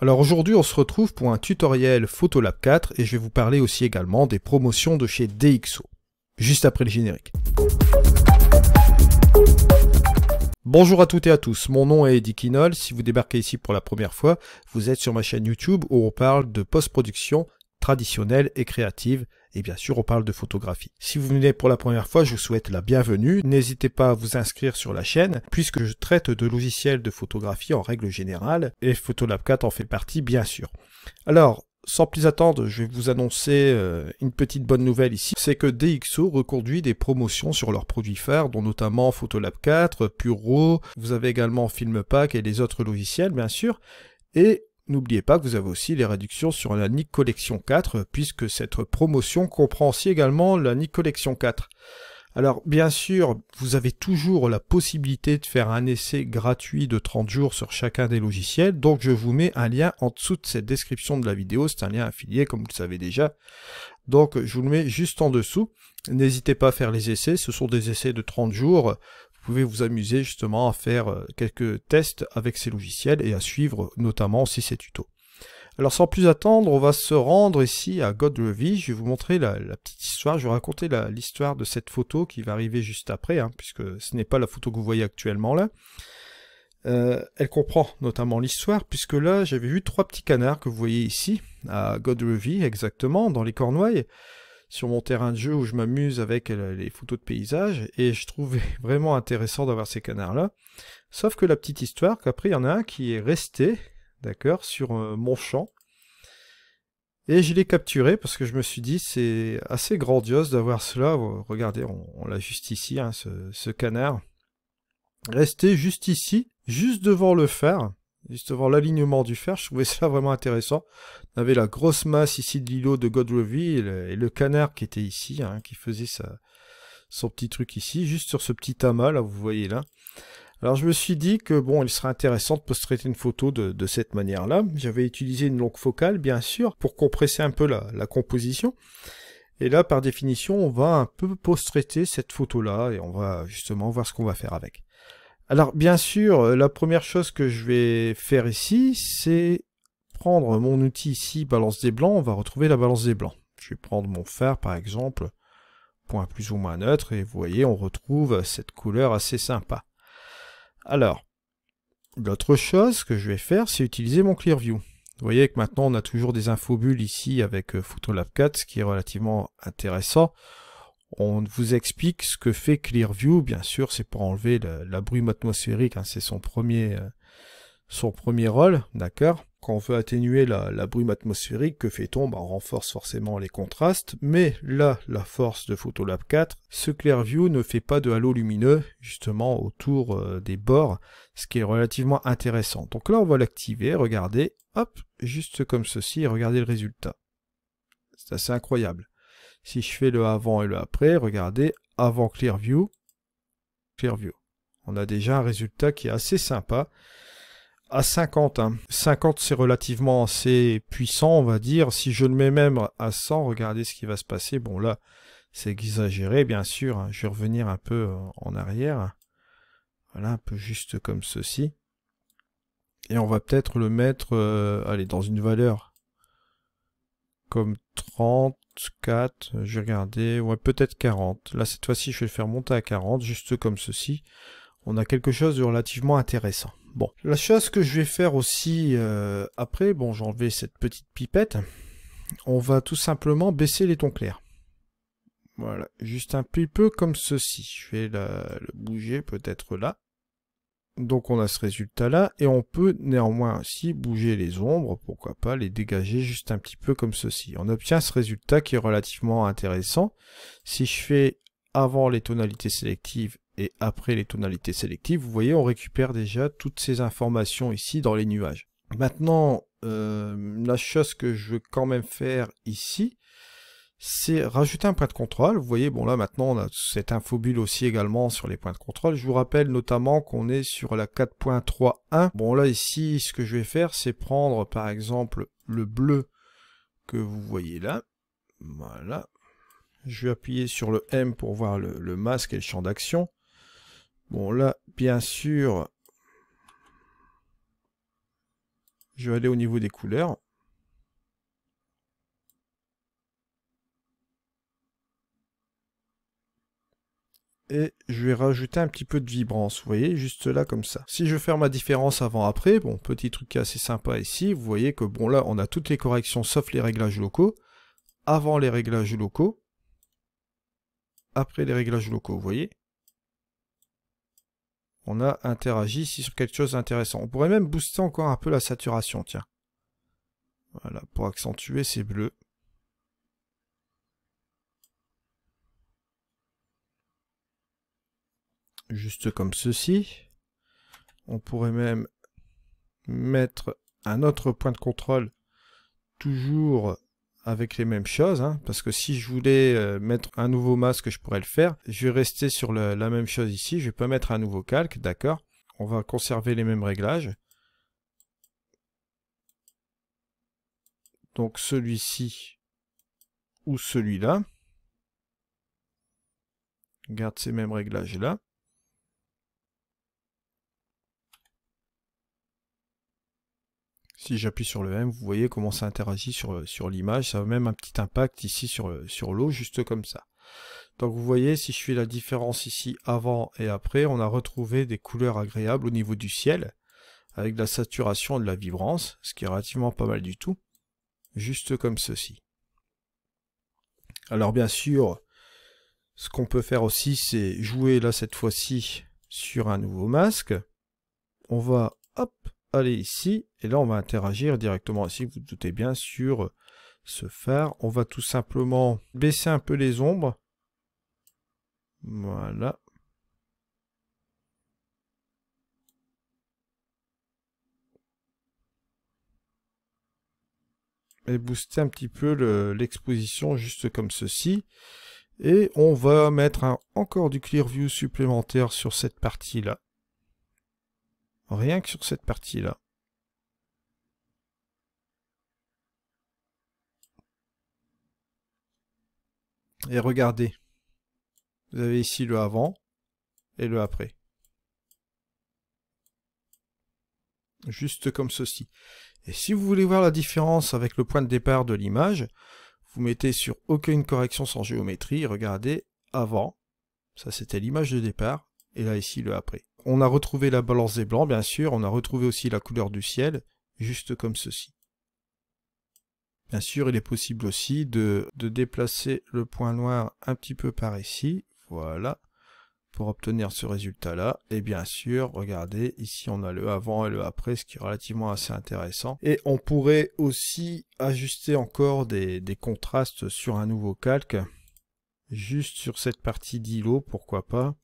Alors aujourd'hui on se retrouve pour un tutoriel Photolab 4 et je vais vous parler aussi également des promotions de chez DxO, juste après le générique. Bonjour à toutes et à tous, mon nom est Eddie Quinol. Si vous débarquez ici pour la première fois, vous êtes sur ma chaîne YouTube où on parle de post-production traditionnelle et créative, et bien sûr on parle de photographie. Si vous venez pour la première fois, je vous souhaite la bienvenue. N'hésitez pas à vous inscrire sur la chaîne, puisque je traite de logiciels de photographie en règle générale, et Photolab 4 en fait partie bien sûr. Alors, sans plus attendre, je vais vous annoncer une petite bonne nouvelle ici, c'est que DxO reconduit des promotions sur leurs produits phares, dont notamment Photolab 4, PureRAW, vous avez également FilmPack et les autres logiciels bien sûr, et n'oubliez pas que vous avez aussi les réductions sur la Nik Collection 4, puisque cette promotion comprend aussi également la Nik Collection 4. Alors bien sûr, vous avez toujours la possibilité de faire un essai gratuit de 30 jours sur chacun des logiciels, donc je vous mets un lien en dessous de cette description de la vidéo, c'est un lien affilié comme vous le savez déjà, donc je vous le mets juste en dessous. N'hésitez pas à faire les essais, ce sont des essais de 30 jours, vous pouvez vous amuser justement à faire quelques tests avec ces logiciels et à suivre notamment aussi ces tutos. Alors sans plus attendre, on va se rendre ici à GoDrevi. Je vais vous montrer la petite histoire, je vais raconter l'histoire de cette photo qui va arriver juste après, puisque ce n'est pas la photo que vous voyez actuellement là. Elle comprend notamment l'histoire, puisque là j'avais vu 3 petits canards que vous voyez ici, à GoDrevi exactement, dans les Cornouailles, sur mon terrain de jeu où je m'amuse avec les photos de paysages, et je trouvais vraiment intéressant d'avoir ces canards-là. Sauf que la petite histoire, qu'après il y en a un qui est resté, d'accord, sur mon champ, et je l'ai capturé parce que je me suis dit c'est assez grandiose d'avoir cela. Regardez, on l'a juste ici, ce canard, resté juste ici, juste devant le phare, juste devant l'alignement du phare. Je trouvais ça vraiment intéressant. On avait la grosse masse ici de l'îlot de GoDrevi et le canard qui était ici, qui faisait son petit truc ici, juste sur ce petit amas là, vous voyez là. Alors je me suis dit que bon, il serait intéressant de post-traiter une photo de cette manière-là. J'avais utilisé une longue focale, bien sûr, pour compresser un peu la composition. Et là, par définition, on va un peu post-traiter cette photo-là et on va justement voir ce qu'on va faire avec. Alors bien sûr, la première chose que je vais faire ici, c'est prendre mon outil ici, balance des blancs. On va retrouver la balance des blancs. Je vais prendre mon phare, par exemple, point plus ou moins neutre, et vous voyez, on retrouve cette couleur assez sympa. Alors, l'autre chose que je vais faire, c'est utiliser mon Clearview. Vous voyez que maintenant, on a toujours des infobulles ici avec Photolab 4, ce qui est relativement intéressant. On vous explique ce que fait Clearview. Bien sûr, c'est pour enlever la brume atmosphérique. C'est son premier rôle, d'accord. Quand on veut atténuer la brume atmosphérique, que fait-on? On renforce forcément les contrastes, mais là, la force de Photolab 4, ce Clearview ne fait pas de halo lumineux, justement, autour des bords, ce qui est relativement intéressant. Donc là, on va l'activer, regardez, hop, juste comme ceci, et regardez le résultat. C'est assez incroyable. Si je fais le avant et le après, regardez, avant Clearview, Clearview. On a déjà un résultat qui est assez sympa. À 50, 50 c'est relativement assez puissant, on va dire. Si je le mets même à 100, regardez ce qui va se passer. Bon là, c'est exagéré bien sûr. Je vais revenir un peu en arrière. Voilà, un peu juste comme ceci. Et on va peut-être le mettre allez, dans une valeur comme 34, je vais regarder, ouais peut-être 40. Là cette fois-ci je vais le faire monter à 40, juste comme ceci. On a quelque chose de relativement intéressant. Bon, la chose que je vais faire aussi après, bon j'ai enlevé cette petite pipette, on va tout simplement baisser les tons clairs. Voilà, juste un petit peu comme ceci. Je vais le bouger peut-être là. Donc on a ce résultat là, et on peut néanmoins aussi bouger les ombres, pourquoi pas les dégager juste un petit peu comme ceci. On obtient ce résultat qui est relativement intéressant. Si je fais avant les tonalités sélectives et après les tonalités sélectives, vous voyez, on récupère déjà toutes ces informations ici dans les nuages. Maintenant, la chose que je veux quand même faire ici, c'est rajouter un point de contrôle. Vous voyez, bon là maintenant on a cette infobulle aussi également sur les points de contrôle. Je vous rappelle notamment qu'on est sur la 4.3.1. Bon là ici, ce que je vais faire, c'est prendre par exemple le bleu que vous voyez là. Voilà. Je vais appuyer sur le M pour voir le masque et le champ d'action. Bon là, bien sûr, Je vais aller au niveau des couleurs. Et je vais rajouter un petit peu de vibrance, vous voyez, juste là comme ça. Si je fais ma différence avant-après, bon, petit truc assez sympa ici, vous voyez que bon là, on a toutes les corrections sauf les réglages locaux. Avant les réglages locaux, après les réglages locaux, vous voyez. On a interagi ici sur quelque chose d'intéressant. On pourrait même booster encore un peu la saturation, tiens. Voilà, pour accentuer ces bleus. Juste comme ceci. On pourrait même mettre un autre point de contrôle, toujours avec les mêmes choses, hein, parce que si je voulais mettre un nouveau masque, je pourrais le faire. Je vais rester sur la même chose ici, je vais pas mettre un nouveau calque, d'accord. On va conserver les mêmes réglages. Donc celui-ci ou celui-là. Garde ces mêmes réglages là. Si j'appuie sur le M, vous voyez comment ça interagit sur l'image. Ça a même un petit impact ici sur l'eau, juste comme ça. Donc vous voyez, si je fais la différence ici avant et après, on a retrouvé des couleurs agréables au niveau du ciel, avec de la saturation et de la vibrance, ce qui est relativement pas mal du tout. Juste comme ceci. Alors bien sûr, ce qu'on peut faire aussi, c'est jouer là cette fois-ci sur un nouveau masque. On va, hop, aller ici, et là on va interagir directement ici, vous vous doutez bien, sur ce phare. On va tout simplement baisser un peu les ombres. Voilà. Et booster un petit peu l'exposition, juste comme ceci. Et on va mettre encore du Clear View supplémentaire sur cette partie-là. Rien que sur cette partie-là. Et regardez, vous avez ici le avant et le après. Juste comme ceci. Et si vous voulez voir la différence avec le point de départ de l'image, vous mettez sur aucune correction sans géométrie, regardez, avant, ça c'était l'image de départ, et là ici le après. On a retrouvé la balance des blancs, bien sûr, on a retrouvé aussi la couleur du ciel, juste comme ceci. Bien sûr, il est possible aussi de déplacer le point noir un petit peu par ici, voilà, pour obtenir ce résultat-là. Et bien sûr, regardez, ici on a le avant et le après, ce qui est relativement assez intéressant. Et on pourrait aussi ajuster encore des contrastes sur un nouveau calque, juste sur cette partie d'îlot, pourquoi pas.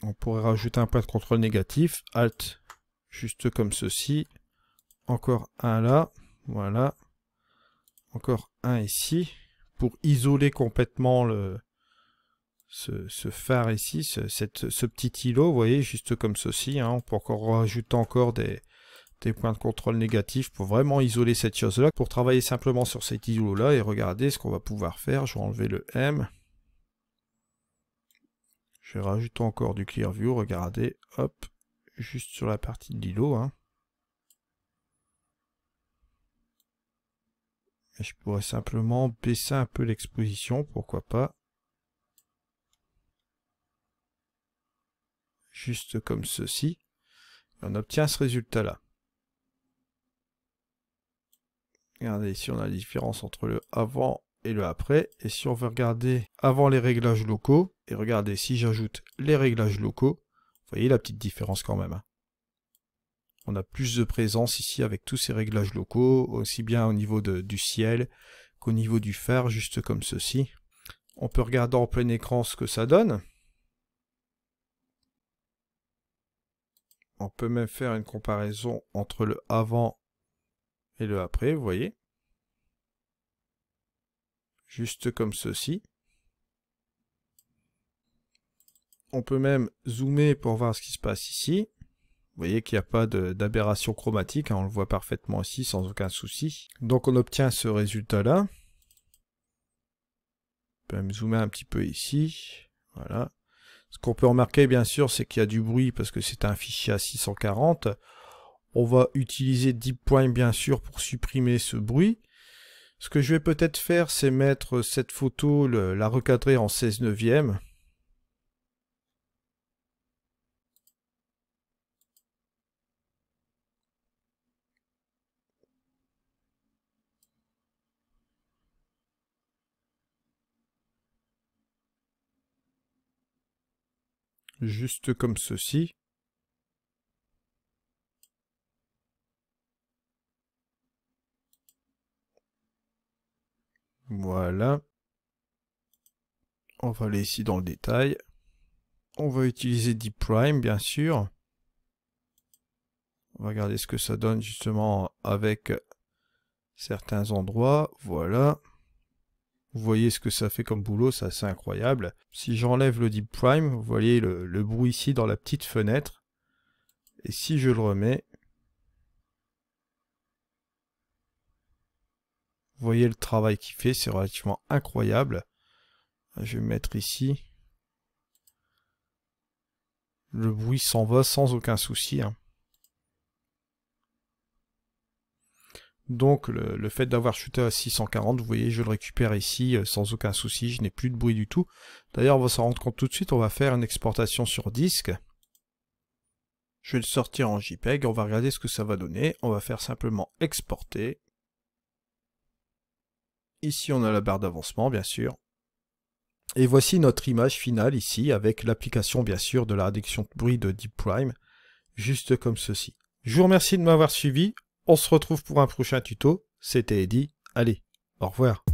On pourrait rajouter un point de contrôle négatif, Alt, juste comme ceci. Encore un là, voilà. Encore un ici, pour isoler complètement ce phare ici, ce petit îlot, vous voyez, juste comme ceci. Hein. On peut encore rajouter encore des points de contrôle négatifs pour vraiment isoler cette chose-là. Pour travailler simplement sur cet îlot-là, et regardez ce qu'on va pouvoir faire. Je vais enlever le M. Je vais rajouter encore du Clear View, regardez, hop, juste sur la partie de l'îlot. Hein. Et je pourrais simplement baisser un peu l'exposition, pourquoi pas. Juste comme ceci. Et on obtient ce résultat-là. Regardez, ici on a la différence entre le avant et le après. Et si on veut regarder avant les réglages locaux, et regardez, si j'ajoute les réglages locaux, vous voyez la petite différence quand même. Hein. On a plus de présence ici avec tous ces réglages locaux, aussi bien au niveau du ciel qu'au niveau du phare, juste comme ceci. On peut regarder en plein écran ce que ça donne. On peut même faire une comparaison entre le avant et le après, vous voyez. Juste comme ceci. On peut même zoomer pour voir ce qui se passe ici. Vous voyez qu'il n'y a pas d'aberration chromatique, hein, on le voit parfaitement ici sans aucun souci. Donc on obtient ce résultat-là. On peut même zoomer un petit peu ici. Voilà. Ce qu'on peut remarquer bien sûr, c'est qu'il y a du bruit parce que c'est un fichier à 640. On va utiliser Deep Prime bien sûr pour supprimer ce bruit. Ce que je vais peut-être faire, c'est mettre cette photo, la recadrer en 16/9. Juste comme ceci. Voilà. On va aller ici dans le détail. On va utiliser Deep Prime, bien sûr. On va regarder ce que ça donne justement avec certains endroits. Voilà. Vous voyez ce que ça fait comme boulot, c'est assez incroyable. Si j'enlève le Deep Prime, vous voyez le bruit ici dans la petite fenêtre. Et si je le remets, vous voyez le travail qu'il fait, c'est relativement incroyable. Je vais mettre ici. Le bruit s'en va sans aucun souci. Donc le fait d'avoir shooté à 640, vous voyez, je le récupère ici sans aucun souci, je n'ai plus de bruit du tout. D'ailleurs, on va s'en rendre compte tout de suite, on va faire une exportation sur disque. Je vais le sortir en JPEG, on va regarder ce que ça va donner. On va faire simplement exporter. Ici, on a la barre d'avancement, bien sûr. Et voici notre image finale ici, avec l'application, bien sûr, de la réduction de bruit de Deep Prime, juste comme ceci. Je vous remercie de m'avoir suivi. On se retrouve pour un prochain tuto. C'était Eddy. Allez, au revoir.